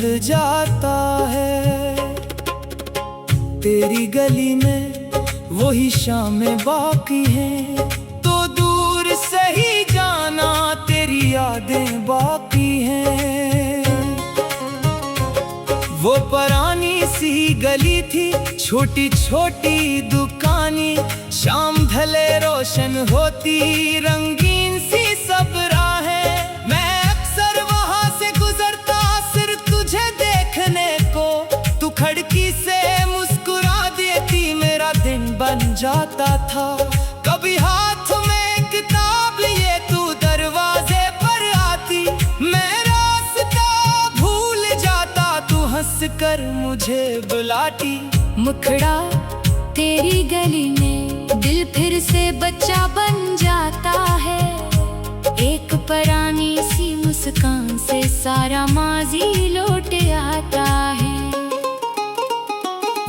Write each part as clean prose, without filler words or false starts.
जाता है। तेरी गली में वही शामें बाकी हैं, तो दूर से ही जाना तेरी यादें बाकी हैं। वो पुरानी सी गली थी, छोटी छोटी दुकानें, शाम ढले रोशन होती रंगीन सी सब राहें। मैं अक्सर वहां से गुजरता सिर्फ तुझे देखने को, तू खिड़की से मुस्कुरा देती, मेरा दिन बन जाता था। कभी हाथ में किताब लिए तू दरवाजे पर आती, मैं रास्ता भूल जाता, तू हंस कर मुझे बुलाती। मुखड़ा तेरी गली में दिल फिर से बच्चा बन जाता है। एक पुरानी सी मुस्कान से सारा माजी लौट आता है।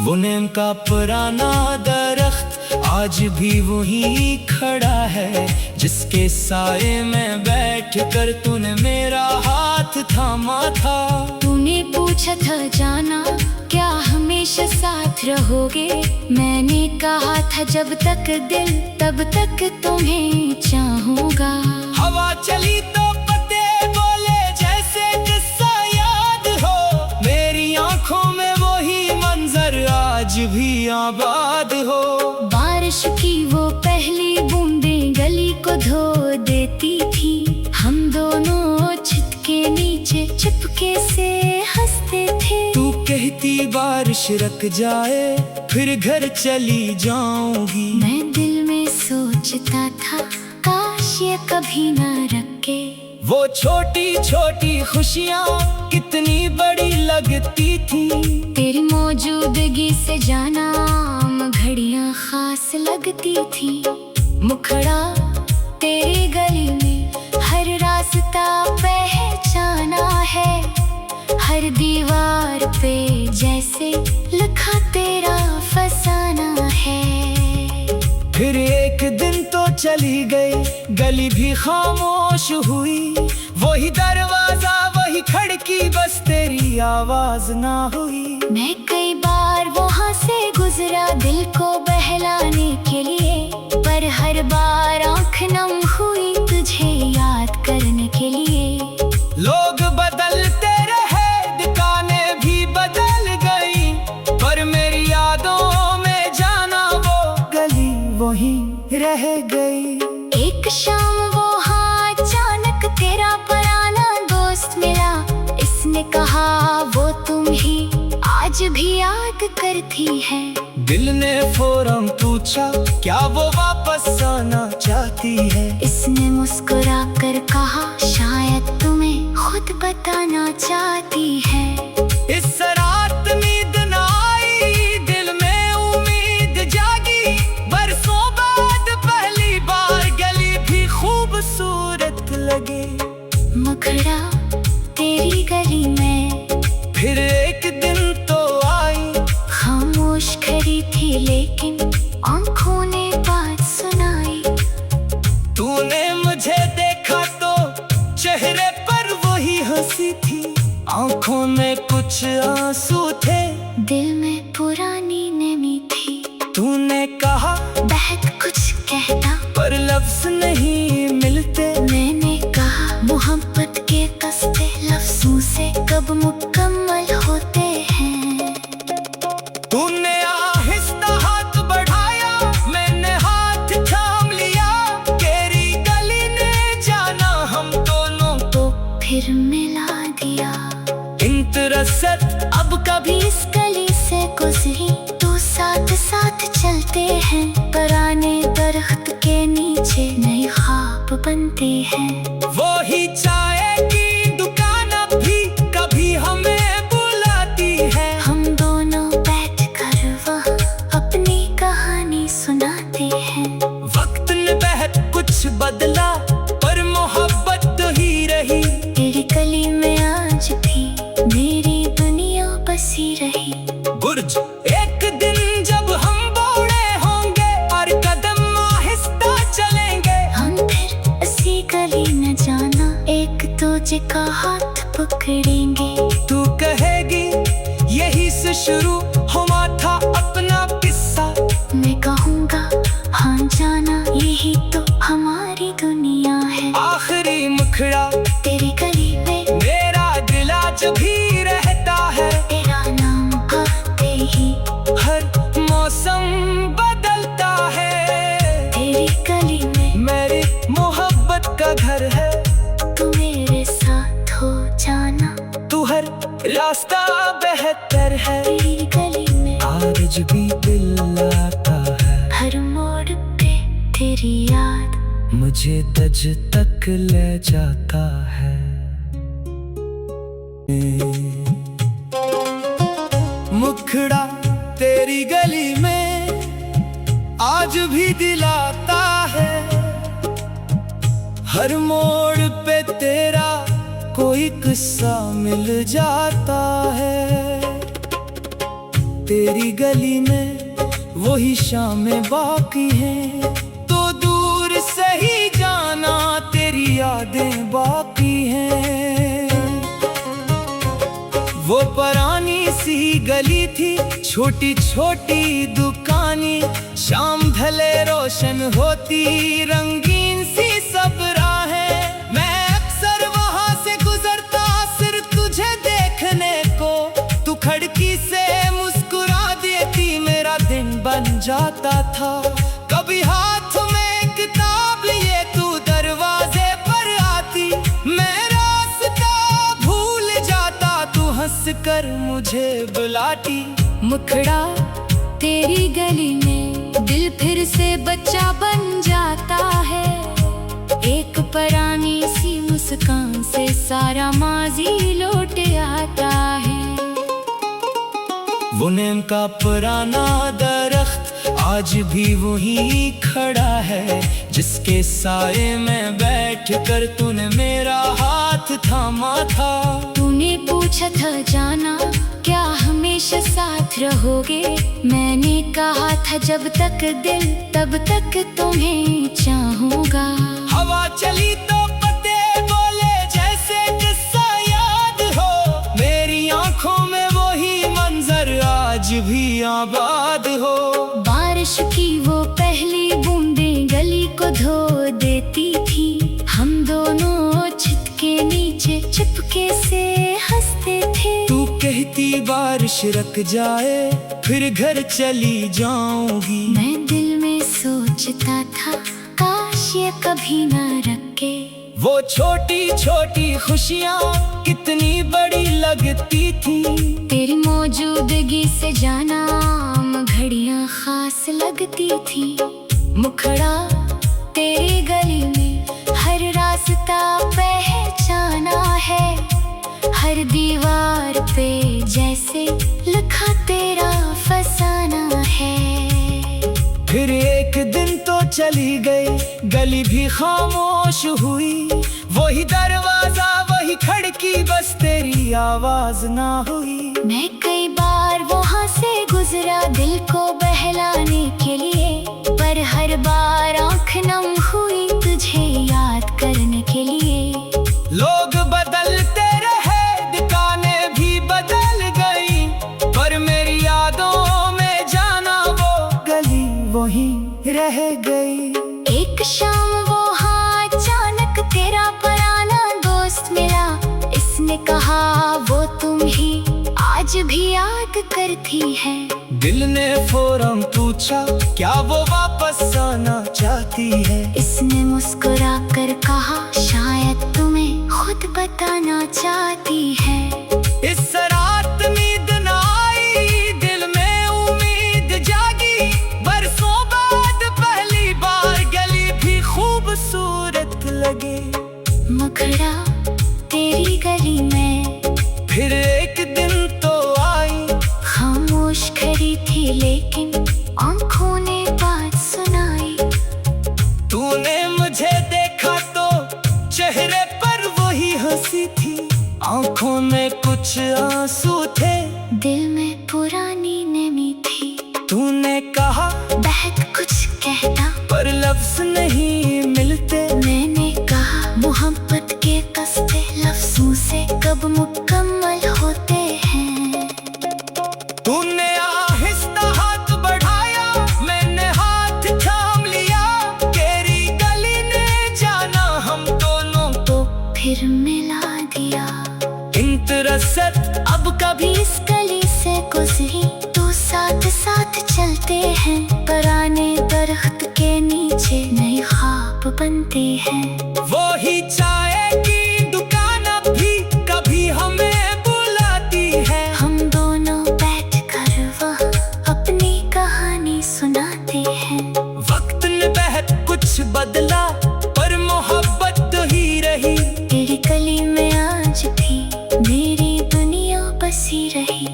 वो नीम का पुराना दरख्त आज भी वहीं खड़ा है, जिसके साए में बैठ कर तूने मेरा हाथ थामा था। तूने पूछा था जाना क्या हमेशा साथ रहोगे, मैंने कहा था जब तक दिल तब तक तुम्हें चाहूंगा। हवा चली तो पत्ते बोले जैसे किस्सा याद हो, मेरी आंखों में वही मंजर आज भी आबाद हो। बारिश की वो पहली बूंदें गली को धो देती थी, हम दोनों छत के नीचे चुपके से हंसते थे। तू कहती बारिश रुक जाए फिर घर चली जाऊंगी, मैं दिल में सोचता था काश ये कभी न रखे। वो छोटी छोटी खुशियाँ कितनी बड़ी लगती थी, तेरी मौजूदगी से जाना घड़ियां खास लगती थी। मुखड़ा तेरी गली में हर रास्ता पहचाना है, हर दीवार पे जैसे लिखा तेरा फसाना है। फिर एक दिन तो चली गई, गली भी खामोश हुई, वही दरवाजा वही खिड़की, बस तेरी आवाज ना हुई। मैं कई बार वहाँ से गुजरा दिल को बहलाने के लिए, पर हर बार आँख नम हुई तुझे याद करने के लिए। लोग बदलते रहे, दुकानें भी बदल गई, पर मेरी यादों में जाना वो गली वही रह गई। एक शाम वहाँ अचानक तेरा पुराना दोस्त मिला, इसने कहा वो तुम ही आज भी याद करती है। दिल ने फौरन पूछा क्या वो वापस आना चाहती है। इसने मुस्कुरा कर कहा शायद तुम्हें खुद बताना चाहती है। इस रात नींद न आई, दिल में उम्मीद जागी, बरसों बाद पहली बार गली भी खूबसूरत लगी। मुखड़ा तेरी गली में फिर एक दिन तो आई, खामोश खड़ी थी लेकिन आंखों ने बात सुनाई। तूने मुझे देखा तो चेहरे पर वही हंसी थी, आंखों में कुछ आंसू थे, दिल में पुरानी नमी थी। तूने कहा बहुत कुछ कहता पर लफ्ज नहीं मिलते, मैंने कहा मोहब्बत के कस्ते लफ्जों से कब मुकम्मल होते हैं। तूने आहिस्ता हाथ बढ़ाया, मैंने हाथ थाम लिया, तेरी गली ने जाना हम दोनों तो फिर मिला दिया। इंतरसत अब कभी इस गली से गुजरी तो साथ साथ चलते हैं, पुराने दरख्त के नीचे नए ख्वाब बनते हैं। वो ही चाय की दुकान अब भी कभी हमें बुलाती है, हम दोनों बैठकर वहाँ अपनी कहानी सुनाते हैं। वक्त ने बहुत कुछ बदला पर मोहब्बत तो ही रही, तेरी गली में आज भी मेरी दुनिया बसी रही। गुर्ज एक दिन जब हम बूढ़े होंगे और कदम आहिस्ता चलेंगे, हम फिर इसी गली न जाना एक दूजे का हाथ पकड़ेंगे। तू कहे शुरू हुआ था अपना किस्सा। मैं कहूँगा हाँ जाना, यही तो हमारी दुनिया है। आखिरी मुखड़ा तेरी गली में मेरा दिल आज भी रहता है। तेरा नाम आते ही हर मौसम बदलता है। तेरी गली में मेरी मोहब्बत का घर है। तू मेरे साथ हो जाना, तू हर रास्ता बेहतर है। तेरी गली में आज भी दिल आता है। हर मोड़ पे तेरी याद मुझे तज तक ले जाता है। मुखड़ा तेरी गली में आज भी दिलाता है। हर मोड़ पे तेरा कोई किस्सा मिल जाता है। तेरी गली में वही शामें बाकी हैं, तो दूर से ही जाना तेरी यादें बाकी हैं। वो पुरानी सी गली थी, छोटी छोटी दुकानें, शाम ढले रोशन होती रंगीन सी सब राहें। मैं अक्सर वहां से गुजरता सिर्फ तुझे देखने को। तू खिड़की से मुस्कुरा देती, मेरा दिन बन जाता था। कभी हाथ में किताब लिए तू दरवाजे पर आती, मैं रास्ता भूल जाता, तू हंस कर मुझे बुलाती। मुखड़ा तेरी गली में दिल फिर से बच्चा बन जाता है। एक पुरानी सी मुस्कान से सारा माजी लौट आता है। वो नीम का पुराना दरख्त आज भी वही खड़ा है, जिसके साए में बैठ कर तूने मेरा हाथ थामा था। तूने पूछा था जाना क्या हमेशा साथ रहोगे, मैंने कहा था जब तक दिल तब तक तुम्हें चाहूँगा। हवा चली तो पत्ते बोले जैसे किस्सा याद हो, मेरी आंखों में वही मंजर आज भी आबाद हो। बारिश की वो पहली बूंदें गली को धो देती थी, हम दोनों छत के नीचे चुपके से हंसते थे। तू कहती बारिश रुक जाए फिर घर चली जाऊंगी, मैं दिल में सोचता था काश ये कभी न रखे। वो छोटी छोटी खुशियाँ कितनी बड़ी लगती थी, तेरी मौजूदगी से जाना घड़ियाँ खास लगती थी। मुखड़ा तेरी गली में हर रास्ता पहचाना है, हर दीवार पे जैसे लिखा तेरा फसाना है। फिर एक दिन तो चली गई, गली भी खामोश हुई, वही दरवाजा वही खिड़की, बस तेरी आवाज ना हुई। मैं कई बार वहाँ से गुजरा दिल को बहलाने के लिए, पर हर बार आँख नम हुई तुझे याद करने के लिए। लोग बदलते रहे, दुकानें भी बदल गई, पर मेरी यादों में जाना वो गली वही रह गई। एक शाम वो हाँ अचानक तेरा पुराना दोस्त मिला, इसने कहा वो तुम ही आज भी याद करती है। दिल ने फौरन पूछा क्या वो वापस आना चाहती है। इसने मुस्कुरा कर कहा शायद तुम्हें खुद बताना चाहती है। इस रात नींद न आई, दिल में उम्मीद जागी, बरसों बाद पहली बार गली भी खूबसूरत लगी। मुखड़ा तेरी गली में फिर एक दिन तो आई, खामोश खड़ी थी लेकिन आंखों ने बात सुनाई। तूने मुझे देखा तो चेहरे पर वही हंसी थी, आंखों में कुछ आंसू थे, दिल में पुरानी नमी थी। तूने कहा बहुत कुछ कहता पर लफ्ज नहीं मिलते, मैंने कहा मोहब्बत के कस्ते लफ्जों से कब मुकम्मल होते हैं। तूने आहिस्ता हाथ बढ़ाया, मैंने हाथ थाम लिया, तेरी गली ने जाना हम दोनों तो फिर मिला दिया। इंतरसत अब कभी इस गली से गुजरी तो साथ साथ चलते हैं, पुराने दरख्त के नीचे नए ख्वाब बनते हैं। वो ही चाय की दुकान अब भी कभी हमें बुलाती है, हम दोनों बैठ कर वह अपनी कहानी सुनाते हैं। वक्त ने बहुत कुछ बदला पर मोहब्बत तो ही रही, तेरी गली में आज भी मेरी दुनिया बसी रही।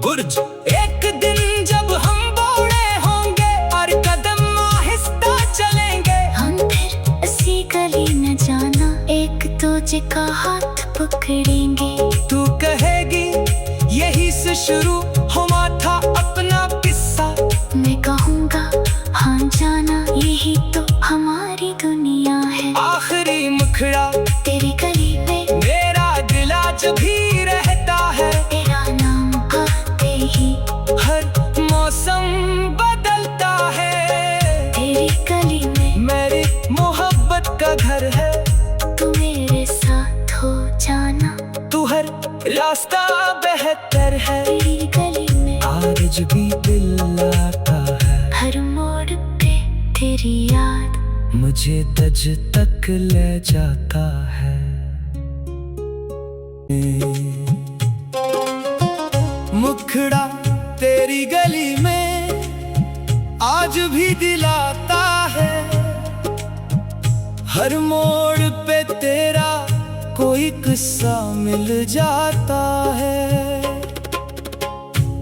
बुर्ज एक दिन जब हम बूढ़े होंगे और कदम आहिस्ता चलेंगे, हम फिर इसी गली न जाना एक दूजे का हाथ पकड़ेंगे। तू कहेगी यही से शुरू हुआ था अपना किस्सा, मैं कहूँगा हाँ जाना यही तो हमारी दुनिया है। आखिरी मुखड़ा तेरी गली में मेरा दिल आज भी रहता है, तेरा नाम आते ही हर मौसम बदलता है। तेरी गली में मेरी मोहब्बत का घर है, तू मेरे साथ हो जाना, तू हर रास्ता बेहतर है। तेरी गली में आज भी दिल आता है, हर मोड़ पे तेरी याद मुझे तज तक ले जाता है। मुखड़ा तेरी गली में आज भी दिलाता है, हर मोड़ पे तेरा कोई किस्सा मिल जाता है।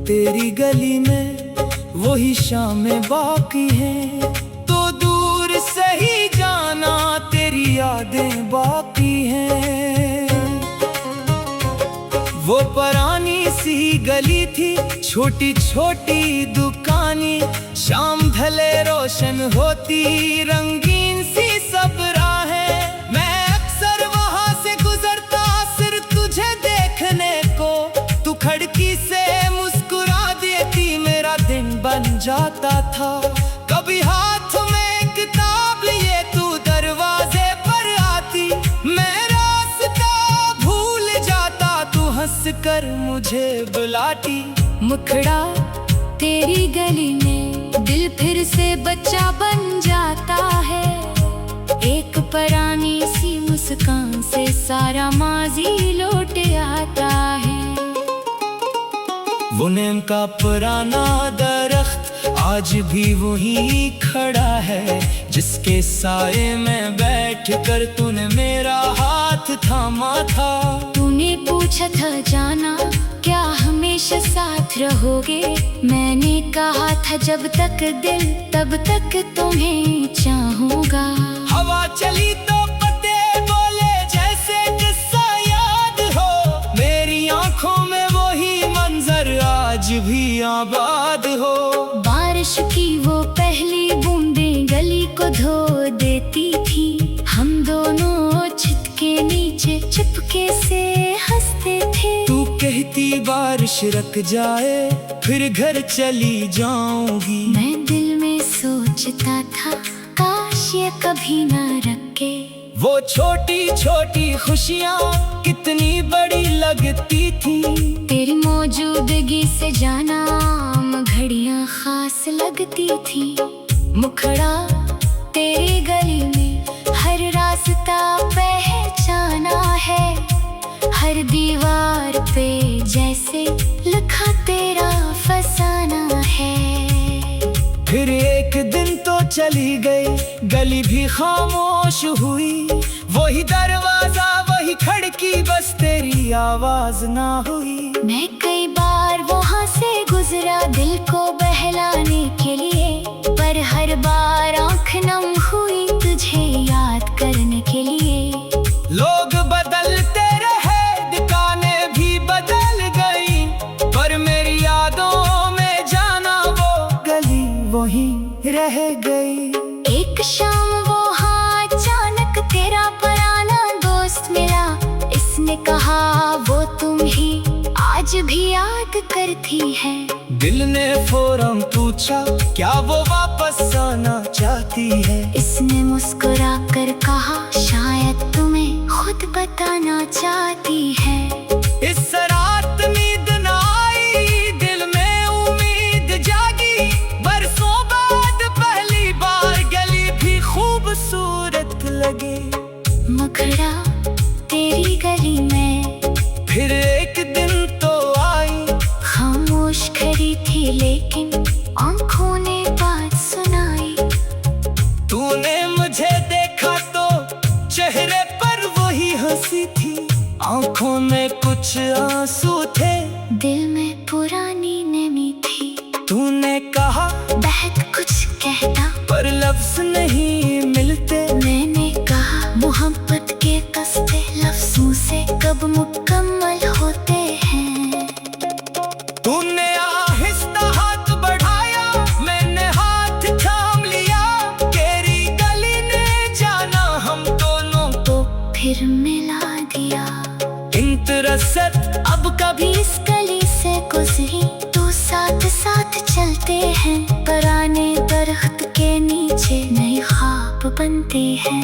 तेरी गली में वही शामें बाकी हैं, तो दूर से ही जाना तेरी यादें बाकी हैं। वो पुरानी सी गली थी, छोटी छोटी दुकानें, शाम ढले रोशन होती, रंगीन सी सब राहें। मैं अक्सर वहां से गुजरता सिर्फ तुझे देखने को, तू खिड़की से मुस्कुरा देती, मेरा दिन बन जाता था। कभी हाथ में किताब लिए तू दरवाजे पर आती, मैं रास्ता भूल जाता, तू हंस कर मुझे बुलाती। मुखड़ा तेरी गली में दिल फिर से बच्चा बन जाता है, एक पुरानी सी मुस्कान से सारा माजी लौट आता है। वो नीम का पुराना दरख्त आज भी वही खड़ा है, जिसके साए में बैठ कर तूने मेरा हाथ थामा था। तूने पूछा था जाना क्या हमेशा साथ रहोगे, मैंने कहा था जब तक दिल तब तक तुम्हें चाहूँगा। हवा चली तो पत्ते बोले जैसे किस्सा याद हो, मेरी आंखों में वही मंजर आज भी आबाद हो। बारिश की वो पहली बूंदें गली को धो देती थी, हम दोनों छत के नीचे चुपके से हंसते थे। तू कहती बारिश रुक जाए फिर घर चली जाऊंगी, मैं दिल में सोचता था काश ये कभी ना रखे। वो छोटी छोटी खुशियाँ कितनी बड़ी लगती थी, तेरी मौजूदगी से जाना घड़ियाँ खास लगती थी। मुखड़ा तेरी गली में हर रास्ता पहचाना है, हर दीवार पे जैसे लिखा तेरा फसाना है। फिर एक दिन तो चली गई, गली भी खामोश हुई, वही दरवाजा वही खिड़की, बस तेरी आवाज ना हुई। मैं कई बार वहाँ से गुजरा दिल को बहलाने के लिए, पर हर बार आँख नम हुई तुझे याद करने के लिए। लोग बदलते रहे, दुकानें भी बदल गई, पर मेरी यादों में जाना वो गली वही रह गई। एक शाम वहाँ अचानक तेरा पुराना दोस्त मिला, इसने कहा वो तुम ही आज आज भी याद करती है। दिल ने फौरन पूछा क्या वो वापस आना चाहती है। इसने मुस्कुरा कर कहा शायद तुम्हें खुद बताना चाहती है। इस रात नींद न आई, दिल में उम्मीद जागी। बरसों बाद पहली बार गली भी खूबसूरत लगी। मुखड़ा तेरी गली में फिर एक दिन तो आई, खामोश खड़ी थी लेकिन आंखों ने बात सुनाई। तूने मुझे देखा तो चेहरे पर वही हंसी थी। आंखों में कुछ आंसू थे, दिल में पुरानी नमी थी। तूने कहा बहुत कुछ कहता पर लफ्ज नहीं मिलते। मैंने कहा मोहब्बत के कस्ते लफ्जों से कब मुकम्मल होते हैं। तूने आहिस्ता हाथ बढ़ाया, मैंने हाथ थाम लिया। तेरी गली ने जाना हम दोनों तो फिर मिला दिया। इंतरसत अब कभी इस गली से गुजरी तो साथ साथ चलते हैं। पुराने दरख्त के नीचे नए ख्वाब बनते हैं।